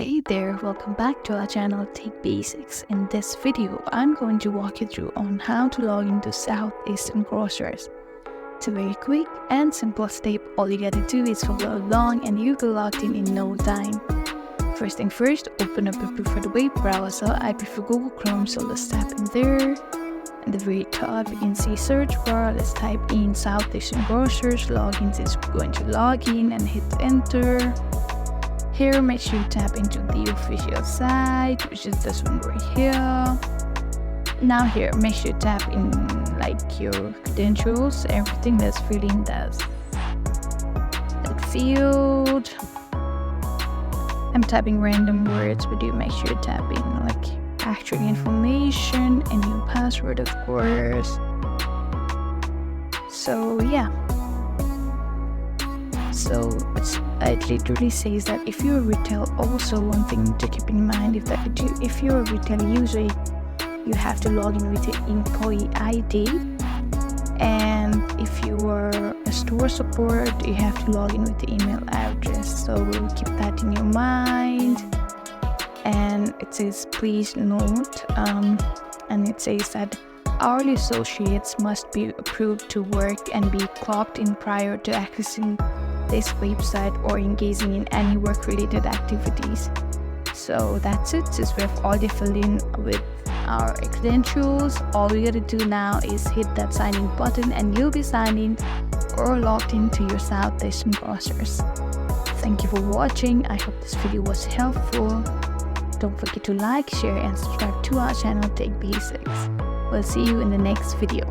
Hey there, welcome back to our channel Tech Basics. In this video, I'm going to walk you through on how to log into Southeastern Grocers. It's a very quick and simple step. All you gotta do is follow along and you'll be logged in no time. First thing first, open up your preferred web browser. I prefer Google Chrome, so let's tap in there. At the very top, you can see search bar. Let's type in Southeastern Grocers. Logins is going to log in and hit enter. Here, make sure you tap into the official site, which is this one right here. Now here, make sure you tap in like your credentials, everything that's filled in that field. I'm typing random words, but you make sure you tap in like actual information and your password, of course. So yeah. So it literally says that if you're a retail, also one thing to keep in mind is that if you're a retail user, you have to log in with your employee ID, and if you are a store support, you have to log in with the email address. So keep that in your mind. And it says please note, and it says that hourly associates must be approved to work and be clocked in prior to accessing this website or engaging in any work-related activities. So that's it. Since we have already filled in with our credentials, all we gotta do now is hit that sign in button and you'll be signed in or logged into your Southeastern Grocers. Thank you for watching. I hope this video was helpful. Don't forget to like, share and subscribe to our channel Tech Basics. We'll see you in the next video.